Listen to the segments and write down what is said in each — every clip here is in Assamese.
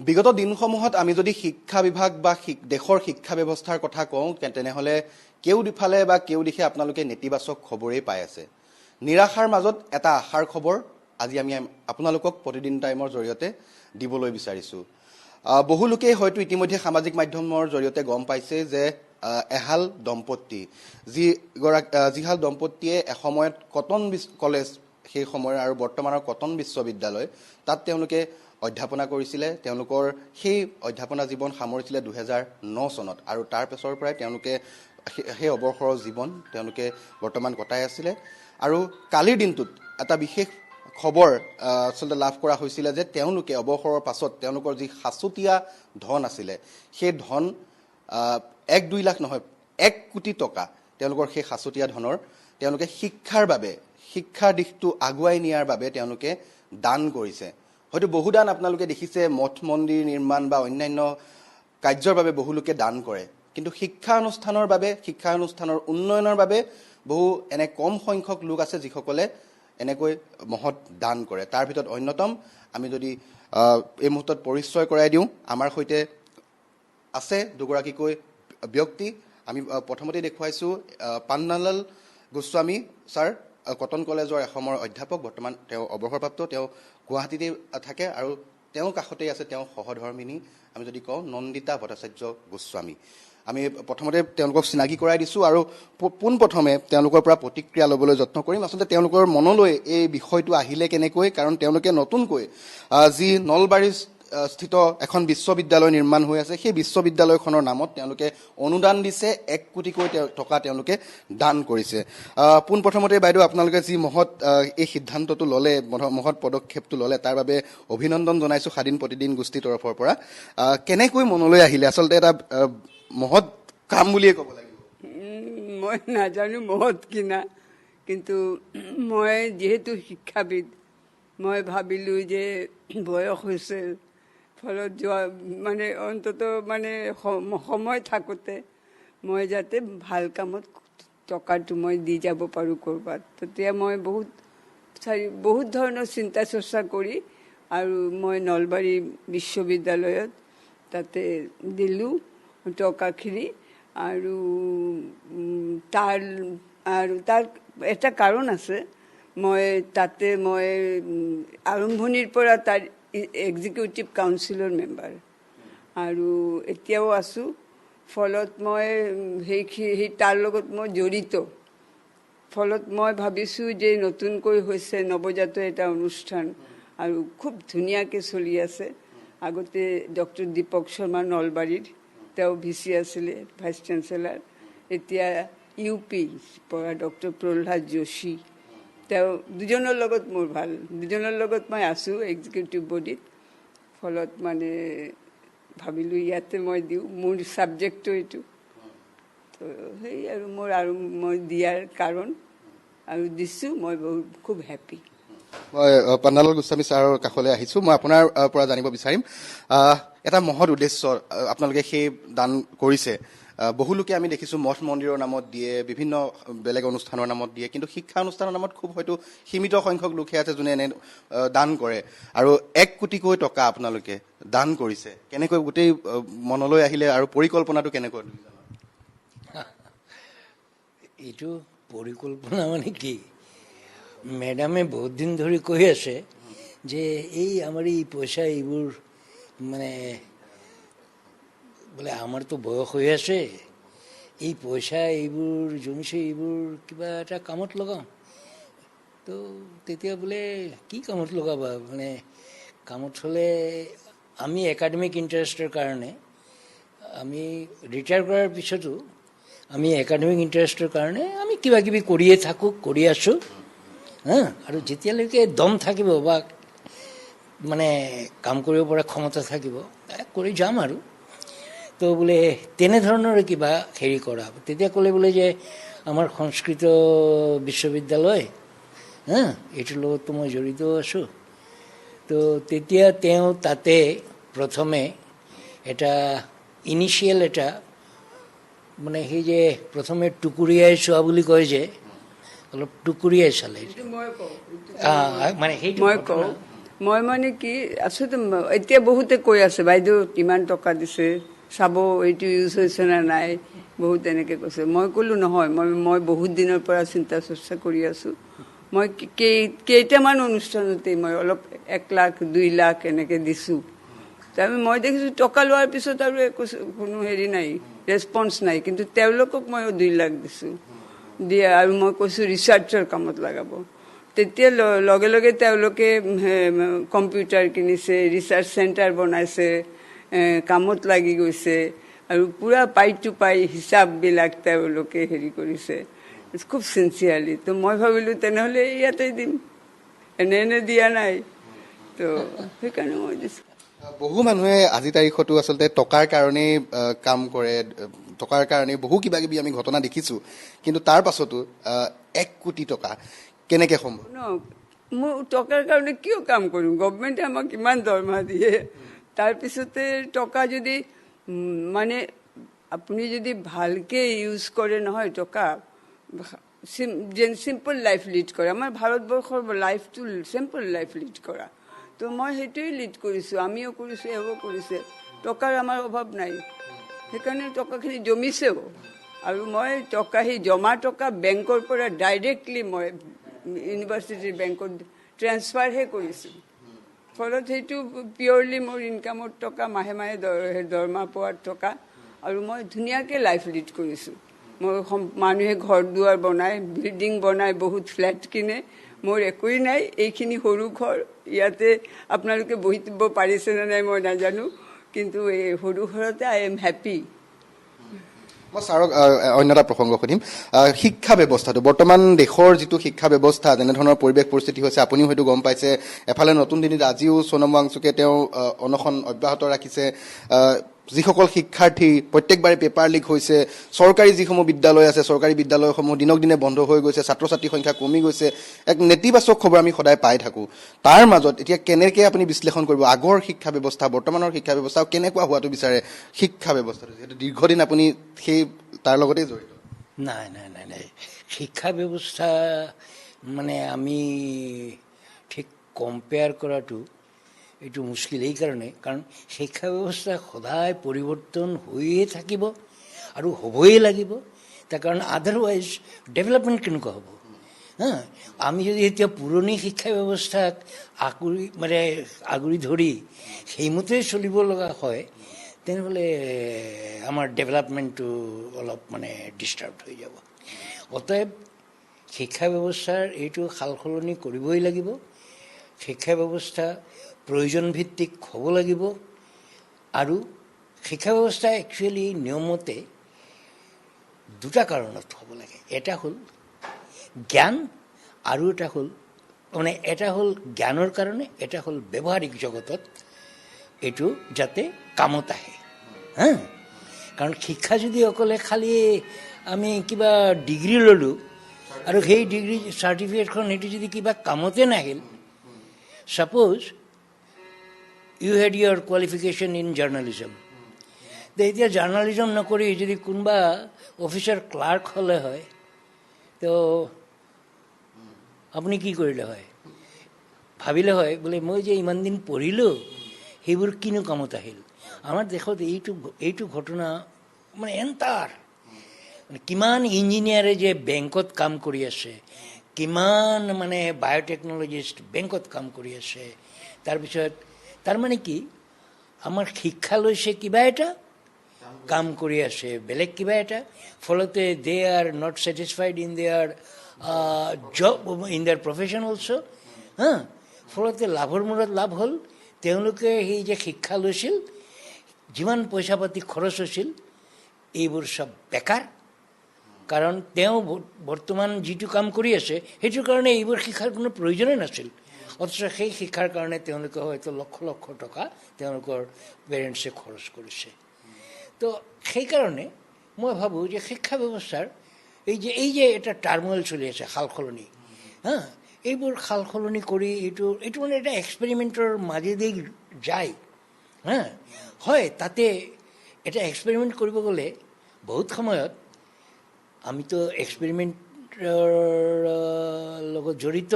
বিগত দিনসমূহত আমি যদি শিক্ষা বিভাগ বা দেশৰ শিক্ষা ব্যৱস্থাৰ কথা কওঁ তেনেহ'লে কেউ দিফালে বা কেউ দিশে আপোনালোকে নেতিবাচক খবৰেই পাই আছে। নিৰাশাৰ মাজত এটা আশাৰ খবৰ আজি আমি আপোনালোকক প্ৰতিদিন টাইমৰ জৰিয়তে দিবলৈ বিচাৰিছোঁ। বহু লোকেই হয়তো ইতিমধ্যে সামাজিক মাধ্যমৰ জৰিয়তে গম পাইছে যে এহাল দম্পতি যিহাল দম্পতিয়ে এসময়ত কটন কলেজ সেই সময়ৰ আৰু বৰ্তমানৰ কটন বিশ্ববিদ্যালয় তাত তেওঁলোকে অধ্যাপনা কৰিছিলে। তেওঁলোকৰ সেই অধ্যাপনা জীৱন সামৰিছিলে 2009 চনত আৰু তাৰ পিছৰ পৰাই তেওঁলোকে সেই অৱসৰৰ জীৱন তেওঁলোকে বৰ্তমান কটাই আছিলে। আৰু কালিৰ দিনটোত এটা বিশেষ খবৰ আচলতে লাভ কৰা হৈছিলে যে তেওঁলোকে অৱসৰৰ পাছত তেওঁলোকৰ যি সাঁচতীয়া ধন আছিলে সেই ধন 1-2 লাখ নহয় 1 কোটি টকা তেওঁলোকৰ সেই সাঁচতীয়া ধনৰ তেওঁলোকে শিক্ষাৰ দিশটো আগুৱাই নিয়াৰ বাবে তেওঁলোকে দান কৰিছে। হয়তো বহু দান আপোনালোকে দেখিছে, মঠ মন্দিৰ নিৰ্মাণ বা অন্যান্য কাৰ্যৰ বাবে বহু লোকে দান কৰে, কিন্তু শিক্ষানুষ্ঠানৰ উন্নয়নৰ বাবে বহু এনে কম সংখ্যক লোক আছে যিসকলে এনেকৈ মহৎ দান কৰে। তাৰ ভিতৰত অন্যতম আমি যদি এই মুহূৰ্তত পৰিচয় কৰাই দিওঁ, আমাৰ সৈতে আছে দুগৰাকীকৈ ব্যক্তি। আমি প্ৰথমতে দেখুৱাইছোঁ পান্নালাল গোস্বামী ছাৰ, কটন কলেজৰ এসময়ৰ অধ্যাপক, বৰ্তমান তেওঁ অৱসৰপ্ৰাপ্ত, তেওঁ গুৱাহাটীতে থাকে আৰু তেওঁৰ কাষতেই আছে তেওঁ সহধৰ্মিনী আমি যদি কওঁ নন্দিতা ভট্টাচাৰ্য গোস্বামী। আমি প্ৰথমতে তেওঁলোকক চিনাকি কৰাই দিছোঁ আৰু পোনপ্ৰথমে তেওঁলোকৰ পৰা প্ৰতিক্ৰিয়া ল'বলৈ যত্ন কৰিম। আচলতে তেওঁলোকৰ মনলৈ এই বিষয়টো আহিলে কেনেকৈ, কাৰণ তেওঁলোকে নতুনকৈ যি নলবাৰী স্থিত এখন বিশ্ববিদ্যালয় নিৰ্মাণ হৈ আছে সেই বিশ্ববিদ্যালয়খনৰ নামত তেওঁলোকে অনুদান দিছে, 1 কোটিকৈ টকা তেওঁলোকে দান কৰিছে। পোনপ্ৰথমতে বাইদেউ আপোনালোকে যি মহৎ এই সিদ্ধান্তটো ল'লে, মহৎ পদক্ষেপটো ল'লে তাৰ বাবে অভিনন্দন জনাইছোঁ স্বাধীন প্ৰতিদিন গোষ্ঠীৰ তৰফৰ পৰা। কেনেকৈ মনলৈ আহিলে? আচলতে এটা মহৎ কাম বুলিয়ে ক'ব লাগিব। মই নাজানো মহৎ কিনা, কিন্তু মই যিহেতু শিক্ষাবিদ, মই ভাবিলোঁ যে বয়স হৈছে, ফলত যোৱা মানে অন্তত মানে সময় থাকোঁতে মই যাতে ভাল কামত টকাটো মই দি যাব পাৰোঁ ক'ৰবাত। তেতিয়া মই বহুত ধৰণৰ চিন্তা চৰ্চা কৰি আৰু মই নলবাৰী বিশ্ববিদ্যালয়ত তাতে দিলোঁ টকাখিনি। আৰু তাৰ এটা কাৰণ আছে, মই আৰম্ভণিৰ পৰা তাৰ এক্সিকিউটিভ কাউন্সিলৰ মেম্বাৰ আৰু এতিয়াও আছোঁ। ফলত মই তাৰ লগত মই জড়িত। ফলত মই ভাবিছোঁ যে নতুনকৈ হৈছে নৱজাত এটা অনুষ্ঠান আৰু খুব ধুনীয়াকৈ চলি আছে। আগতে ডক্টৰ দীপক শৰ্মা নলবাৰীৰ, তেওঁ VC আছিলে, ভাইচ চেঞ্চেলাৰ। এতিয়া UP পৰা ডক্টৰ প্ৰহ্লাদ যোশী, তেওঁ দুজনৰ লগত মোৰ ভাল, দুজনৰ লগত মই আছোঁ এক্সিকিউটিভ বডিত। ফলত মানে ভাবিলোঁ ইয়াতে মই দিওঁ, মোৰ ছাবজেক্টটো এইটো। তো সেই আৰু মই দিয়াৰ কাৰণ আৰু দিছোঁ, মই খুব হেপ্পী। মই পান্নালাল গোস্বামী ছাৰৰ কাষলৈ আহিছোঁ। মই আপোনাৰ পৰা জানিব বিচাৰিম, এটা মহৎ উদ্দেশ্য আপোনালোকে সেই দান কৰিছে। বহু লোকে আমি দেখিছোঁ মঠ মন্দিৰৰ নামত দিয়ে, বিভিন্ন বেলেগ অনুষ্ঠানৰ নামত দিয়ে, কিন্তু শিক্ষা অনুষ্ঠানৰ নামত খুব হয়তো সীমিত সংখ্যক লোকহে আছে যোনে এনে দান কৰে। আৰু 1 কোটিকৈ টকা আপোনালোকে দান কৰিছে, কেনেকৈ গোটেই মনলৈ আহিলে আৰু পৰিকল্পনাটো কেনেকৈ? এইটো পৰিকল্পনা মানে কি, মেডামে বহুত দিন ধৰি কৈ আছে যে এই আমাৰ এই পইচা এইবোৰ মানে বোলে আমাৰতো বয়স হৈ আছে, এই পইচা এইবোৰ জমিছে, এইবোৰ কিবা এটা কামত লগাওঁ। তো তেতিয়া বোলে কি কামত লগাবা, মানে কামত হ'লে আমি একাডেমিক ইণ্টাৰেষ্টৰ কাৰণে, আমি ৰিটায়াৰ কৰাৰ পিছতো আমি একাডেমিক ইণ্টাৰেষ্টৰ কাৰণে আমি কিবা কিবি কৰি আছোঁ। আৰু যেতিয়ালৈকে দম থাকিব বা মানে কাম কৰিব পৰা ক্ষমতা থাকিব কৰি যাম আৰু। তো বোলে তেনেধৰণৰ কিবা হেৰি কৰা। তেতিয়া ক'লে বোলে যে আমাৰ সংস্কৃত বিশ্ববিদ্যালয়, এইটোৰ লগততো মই জড়িত আছোঁ। তো তেতিয়া তেওঁ তাতে প্ৰথমে এটা ইনিচিয়েল এটা মানে সেই যে প্ৰথমে টুকুৰিয়াই চোৱা বুলি কয় যে, অলপ টুকুৰিয়াই চালে। মানে সেইটো মই মানে কি আচলতে এতিয়া বহুতে কৈ আছে বাইদেউ ইমান টকা দিছে চাব এইটো ইউজ হৈছে নে নাই, বহুত এনেকৈ কৈছে। মই ক'লো নহয়, মই বহুত দিনৰ পৰা চিন্তা চৰ্চা কৰি আছোঁ। মই কেইটামান অনুষ্ঠানতেই মই অলপ 1 লাখ 2 লাখ এনেকৈ দিছোঁ। তাৰমানে মই দেখিছোঁ টকা লোৱাৰ পিছত আৰু একো কোনো হেৰি নাই, ৰেছপন্স নাই। কিন্তু তেওঁলোকক মই 2 লাখ দিছোঁ দিয়া, আৰু মই কৈছোঁ ৰিচাৰ্চৰ কামত লগাব। তেতিয়া লগে লগে তেওঁলোকে কম্পিউটাৰ কিনিছে, ৰিচাৰ্চ চেণ্টাৰ বনাইছে, কামত লাগি গৈছে, আৰু পূৰা পাই টু পাই হিচাপবিলাক তেওঁলোকে হেৰি কৰিছে খুব চিনচিয়াৰলি। তো মই ভাবিলোঁ তেনেহ'লে ইয়াতে দিম, এনে দিয়া নাই। তো সেইকাৰণে মই দিছোঁ। বহু মানুহে আজি তাৰিখতো আচলতে টকাৰ কাৰণেই কাম কৰে, টকাৰ কাৰণে বহু কিবা কিবি আমি ঘটনা দেখিছোঁ। কিন্তু তাৰ পাছতো 1 কোটি টকা কেনেকৈ সম্ভৱ? মোৰ টকাৰ কাৰণে কিয় কাম কৰিম? গভমেণ্টে আমাক ইমান দৰমহা দিয়ে, তাৰপিছতে টকা যদি মানে আপুনি যদি ভালকৈ ইউজ কৰে নহয় টকা, যেন চিম্পল লাইফ লিড কৰে। আমাৰ ভাৰতবৰ্ষৰ লাইফটো চিম্পল লাইফ লিড কৰা। তো মই সেইটোৱে লিড কৰিছোঁ, আমিও কৰিছোঁ, এও কৰিছে। টকাৰ আমাৰ অভাৱ নাই, সেইকাৰণে টকাখিনি জমিছেও। আৰু মই টকা সেই জমা টকা বেংকৰ পৰা ডাইৰেক্টলি মই ইউনিভাৰ্চিটিৰ বেংকত ট্ৰেন্সফাৰহে কৰিছোঁ। ফলত সেইটো পিয়ৰলি মোৰ ইনকামৰ টকা, মাহে মাহে দৰমহা পোৱাৰ টকা, আৰু মই ধুনীয়াকৈ লাইফ লিড কৰিছোঁ। মই মানুহে ঘৰ দুৱাৰ বনাই, বিল্ডিং বনাই, বহুত ফ্লেট কিনে, মোৰ একোৱেই নাই। এইখিনি সৰু ঘৰ, ইয়াতে আপোনালোকে বহিব পাৰিছেনে নাই মই নাজানো, কিন্তু এই সৰু ঘৰতে আই এম হেপী। মই ছাৰক অন্য এটা প্ৰসংগ সুধিম। শিক্ষা ব্যৱস্থাটো বৰ্তমান দেশৰ যিটো শিক্ষা ব্যৱস্থা, যেনেধৰণৰ পৰিৱেশ পৰিস্থিতি হৈছে আপুনিও হয়তো গম পাইছে। এফালে নতুন দিল্লীত আজিও সোণম ৱাংচুকে তেওঁ অনশন অব্যাহত ৰাখিছে। যিসকল শিক্ষাৰ্থী প্ৰত্যেকবাৰে পেপাৰ লিক হৈছে, চৰকাৰী যিসমূহ বিদ্যালয় আছে, চৰকাৰী বিদ্যালয়সমূহ দিনক দিনে বন্ধ হৈ গৈছে, ছাত্ৰ ছাত্ৰীৰ সংখ্যা কমি গৈছে, এক নেতিবাচক খবৰ আমি সদায় পাই থাকোঁ। তাৰ মাজত এতিয়া কেনেকৈ আপুনি বিশ্লেষণ কৰিব আগৰ শিক্ষা ব্যৱস্থা, বৰ্তমানৰ শিক্ষা ব্যৱস্থা, কেনেকুৱা হোৱাটো বিচাৰে শিক্ষা ব্যৱস্থাটো, যিহেতু দীৰ্ঘদিন আপুনি তাৰ লগতেই জড়িত? নাই, শিক্ষা ব্যৱস্থা মানে আমি ঠিক কম্পেয়াৰ কৰাটো এইটো মুস্কিল। এইকাৰণে কাৰণ শিক্ষা ব্যৱস্থা সদায় পৰিৱৰ্তন হৈয়ে থাকিব আৰু হ'বই লাগিব। তাৰ কাৰণ আদাৰৱাইজ ডেভেলপমেণ্ট কেনেকুৱা হ'ব? আমি যদি এতিয়া পুৰণি শিক্ষা ব্যৱস্থাক আগুৰি ধৰি সেইমতেই চলিব লগা হয়, তেনেহ'লে আমাৰ ডেভেলপমেণ্টটো অলপ ডিষ্টাৰ্ব হৈ যাব। অতএব শিক্ষা ব্যৱস্থাৰ এইটো সাল সলনি কৰিবই লাগিব। শিক্ষা ব্যৱস্থা প্ৰয়োজন ভিত্তিক হ'ব লাগিব, আৰু শিক্ষা ব্যৱস্থা একচুৱেলি নিয়মতে 2টা কাৰণত হ'ব লাগে। এটা হ'ল জ্ঞান, আৰু এটা হ'ল এটা হ'ল জ্ঞানৰ কাৰণে, এটা হ'ল ব্যৱহাৰিক জগতত এইটো যাতে কামত আহে। কাৰণ শিক্ষা যদি অকলে খালি আমি কিবা ডিগ্ৰী ল'লোঁ আৰু সেই ডিগ্ৰী চাৰ্টিফিকেটখন সেইটো যদি কিবা কামতে নাহিল, suppose you had your qualification in journalism, এতিয়া জাৰ্ণালিজম নকৰি যদি কোনোবা অফিচাৰ ক্লাৰ্ক হ'লে হয়, তো আপুনি কি কৰিলে হয়? ভাবিলে হয় বোলে মই যে ইমান দিন পঢ়িলোঁ সেইবোৰ কিনো কামত আহিল। আমাৰ দেশত এইটো ঘটনা এণ্টাৰ কিমান ইঞ্জিনিয়াৰে যে বেংকত কাম কৰি আছে, কিমান বায়'টেকনলজিষ্ট বেংকত কাম কৰি আছে। তাৰপিছত তাৰমানে কি, আমাৰ শিক্ষা লৈছে কিবা এটা, কাম কৰি আছে বেলেগ কিবা এটা, ফলতে they are not satisfied in their job, in their profession also'. ফলতে লাভৰ মূৰত লাভ হ'ল। তেওঁলোকে সেই যে শিক্ষা লৈছিল, যিমান পইচা পাতি খৰচ হৈছিল, এইবোৰ চব বেকাৰ। কাৰণ তেওঁ বৰ্তমান যিটো কাম কৰি আছে সেইটোৰ কাৰণে এইবোৰ শিক্ষাৰ কোনো প্ৰয়োজনেই নাছিল। অথচ সেই শিক্ষাৰ কাৰণে তেওঁলোকে হয়তো লক্ষ লক্ষ টকা তেওঁলোকৰ পেৰেণ্টছে খৰচ কৰিছে। তো সেইকাৰণে মই ভাবোঁ যে শিক্ষা ব্যৱস্থাৰ এই যে এটা টাৰ্মুৱেল চলি আছে, সাল সলনি, এইবোৰ সাল সলনি কৰি এইটো এটা এক্সপেৰিমেণ্টৰ মাজেদি যায়। হয়, তাতে এটা এক্সপেৰিমেণ্ট কৰিব গ'লে বহুত সময়ত আমিতো এক্সপেৰিমেণ্টৰ লগত জড়িত।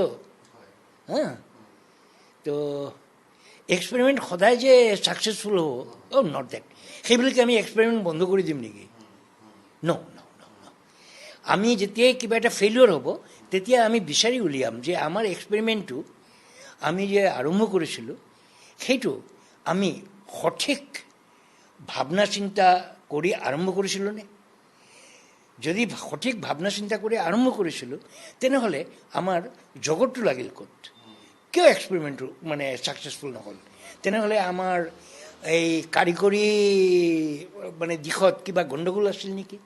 তো এক্সপেৰিমেণ্ট সদায় যে ছাকচেছফুল হ'ব নট ডেট সেইবুলি আমি এক্সপেৰিমেণ্ট বন্ধ কৰি দিম নেকি ন আমি যেতিয়াই কিবা এটা ফেইলিয়ৰ হ'ব তেতিয়া আমি বিচাৰি উলিয়াম যে আমাৰ এক্সপেৰিমেণ্টটো আমি যে আৰম্ভ কৰিছিলোঁ সেইটো আমি সঠিক ভাৱনা চিন্তা কৰি আৰম্ভ কৰিছিলোঁনে যদি সঠিক ভাৱনা চিন্তা কৰি আৰম্ভ কৰিছিলোঁ তেনেহ'লে আমাৰ জগতটো লাগিল ক'ত কিয় এক্সপেৰিমেণ্টটো মানে ছাকচেছফুল নহ'ল তেনেহ'লে আমাৰ এই কাৰিকৰী মানে দিশত কিবা গণ্ডগোল আছিল নেকি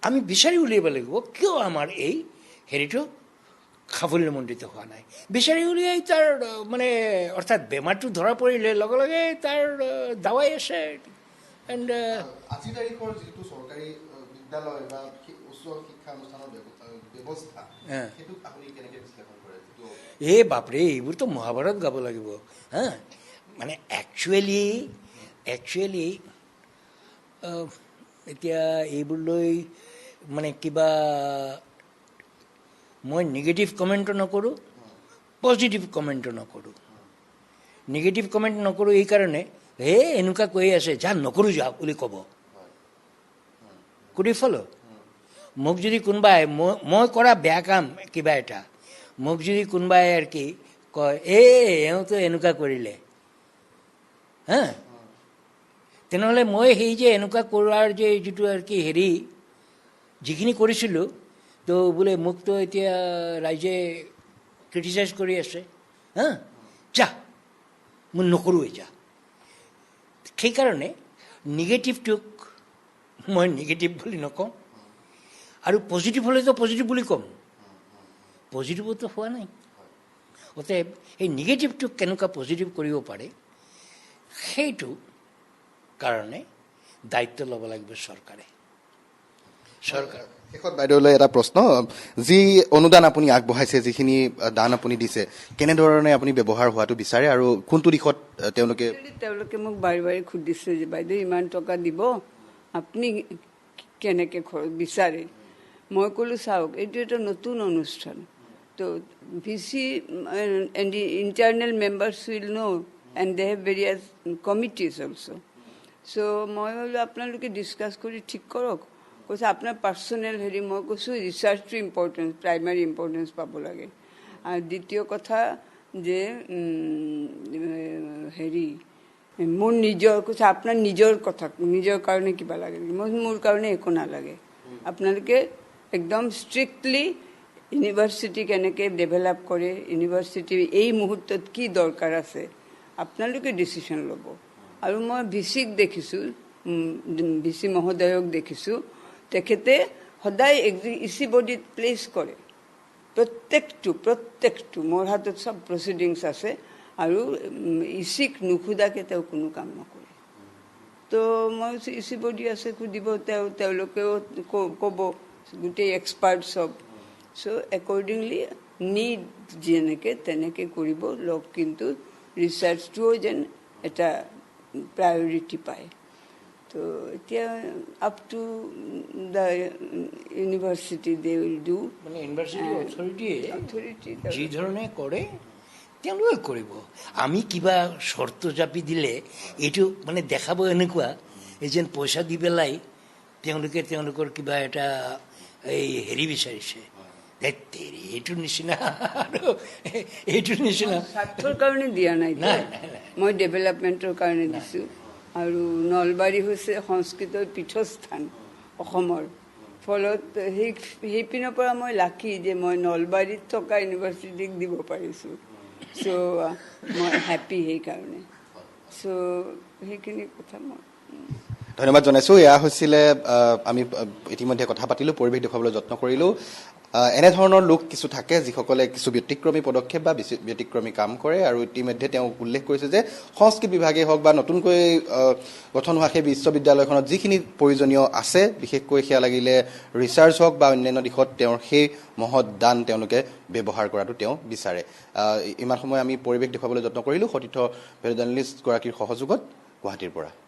আমি বিচাৰি উলিয়াব লাগিব কিয় আমাৰ এই হেৰিটো সাফল্যমণ্ডিত হোৱা নাই বিচাৰি উলিয়াই তাৰ মানে অৰ্থাৎ বেমাৰটো ধৰা পৰিলে লগে লগে তাৰ দাৱাই আছে এণ্ড আজিৰ তাৰিখৰ যিটো চৰকাৰী বিদ্যালয় বা উচ্চ শিক্ষা অনুষ্ঠানৰ ব্যৱস্থা সেইটোক আপুনি কেনেকৈ বিশ্লেষণ কৰে এই বাপৰে এইবোৰতো মহাভাৰত গাব লাগিব হা মানে একচুৱেলি এতিয়া এইবোৰ লৈ মানে কিবা মই নিগেটিভ কমেণ্টো নকৰোঁ পজিটিভ কমেণ্টো নকৰোঁ নিগেটিভ কমেণ্ট নকৰোঁ এইকাৰণে এনেকুৱা কৈ আছে যা নকৰোঁ যা বুলি ক'ব কুড ইউ ফ'ল' মোক যদি কোনোবাই মই কৰা বেয়া কাম কিবা এটা মোক যদি কোনোবাই আৰু কি কয় এওঁতো এনেকুৱা কৰিলে হা তেনেহ'লে মই সেই যে এনেকুৱা কৰাৰ যে যিটো আৰু কি হেৰি যিখিনি কৰিছিলোঁ তো বোলে মোকতো এতিয়া ৰাইজে ক্ৰিটিচাইজ কৰি আছে হা যা মই নকৰোঁৱেই যা সেইকাৰণে নিগেটিভটোক মই নিগেটিভ বুলি নকওঁ আৰু পজিটিভ হ'লেতো পজিটিভ বুলি ক'ম পজিটিভতো হোৱা নাই অতএব এই নিগেটিভটোক কেনেকুৱা পজিটিভ কৰিব পাৰে সেইটো কাৰণে দায়িত্ব ল'ব লাগিব চৰকাৰে শেষত বাইদেউলৈ এটা প্ৰশ্ন যি অনুদান আপুনি আগবঢ়াইছে যিখিনি দান আপুনি দিছে কেনেধৰণে আপুনি ব্যৱহাৰ হোৱাটো বিচাৰে আৰু কোনটো দিশত তেওঁলোকে মোক বাৰে বাৰে সুধিছে যে বাইদেউ ইমান টকা দিব আপুনি কেনেকৈ বিচাৰে মই ক'লোঁ চাওক এইটো এটা নতুন অনুষ্ঠান তো ভিচি and the internal members will know' and they have various committees also' so' মই ভাবিলোঁ আপোনালোকে ডিছকাছ কৰি ঠিক কৰক কৈছে আপোনাৰ পাৰ্চনেল হেৰি মই কৈছোঁ ৰিচাৰ্চটো ইম্পৰ্টেঞ্চ প্ৰাইমাৰী ইম্পৰ্টেঞ্চ পাব লাগে আৰু দ্বিতীয় কথা যে হেৰি মোৰ নিজৰ কৈছে আপোনাৰ নিজৰ কথা নিজৰ কাৰণে কিবা লাগে মোৰ কাৰণে একো নালাগে আপোনালোকে একদম ষ্ট্ৰিক্টলি ইউনিভাৰ্চিটি কেনেকৈ ডেভেলপ কৰে ইউনিভাৰ্চিটিৰ এই মুহূৰ্তত কি দৰকাৰ আছে আপোনালোকে ডিচিশ্যন ল'ব আৰু মই ভিচিক দেখিছোঁ ভিচি মহোদয়ক দেখিছোঁ তেখেতে সদায় ইচি বডিত প্লেচ কৰে প্ৰত্যেকটো মোৰ হাতত চব প্ৰচিডিংছ আছে আৰু ইচিক নুসুধাকৈ তেওঁ কোনো কাম নকৰে তো মই ইচি বডি আছে সুধিব তেওঁলোকেও ক'ব গোটেই এক্সপাৰ্ট চব চ' একৰ্ডিংলি নিড যেনেকৈ তেনেকৈ কৰিব লগ কিন্তু ৰিচাৰ্চটোও যেন এটা প্ৰায়ৰিটি পায় তো এতিয়া up to the university they will do মানে ইউনিভাৰ্চিটি অথৰিটি যি ধৰণে কৰে তেওঁলোকে কৰিব আমি কিবা চৰ্ত জাপি দিলে এইটো মানে দেখাব এনেকুৱা এই যেন পইচা দি পেলাই তেওঁলোকে তেওঁলোকৰ কিবা এটা এই হেৰি বিচাৰিছে এইটোৰ নিচিনা স্বাৰ্থৰ কাৰণে দিয়া নাই মই ডেভেলপমেণ্টৰ কাৰণে দিছোঁ আৰু নলবাৰী হৈছে সংস্কৃতৰ পীঠস্থান অসমৰ ফলত সেই পিনৰ পৰা মই লাকি যে মই নলবাৰীত থকা ইউনিভাৰ্চিটিক দিব পাৰিছোঁ চ' মই হেপ্পী সেইকাৰণে চ' সেইখিনি কথা মই ধন্যবাদ জনাইছোঁ এয়া হৈছিলে আমি ইতিমধ্যে কথা পাতিলোঁ পৰিৱেশ দেখুৱাবলৈ যত্ন কৰিলোঁ এনেধৰণৰ লোক কিছু থাকে যিসকলে কিছু ব্যতিক্ৰমী পদক্ষেপ বা ব্যতিক্ৰমী কাম কৰে আৰু ইতিমধ্যে তেওঁ উল্লেখ কৰিছে যে সংস্কৃত বিভাগেই হওক বা নতুনকৈ গঠন হোৱা সেই বিশ্ববিদ্যালয়খনত যিখিনি প্ৰয়োজনীয় আছে বিশেষকৈ সেয়া লাগিলে ৰিচাৰ্চ হওক বা অন্যান্য দিশত তেওঁৰ সেই মহৎ দান তেওঁলোকে ব্যৱহাৰ কৰাটো তেওঁ বিচাৰে ইমান সময় আমি পৰিৱেশ দেখুৱাবলৈ যত্ন কৰিলোঁ সতীৰ্থ জাৰ্নেলিষ্টগৰাকীৰ সহযোগত গুৱাহাটীৰ পৰা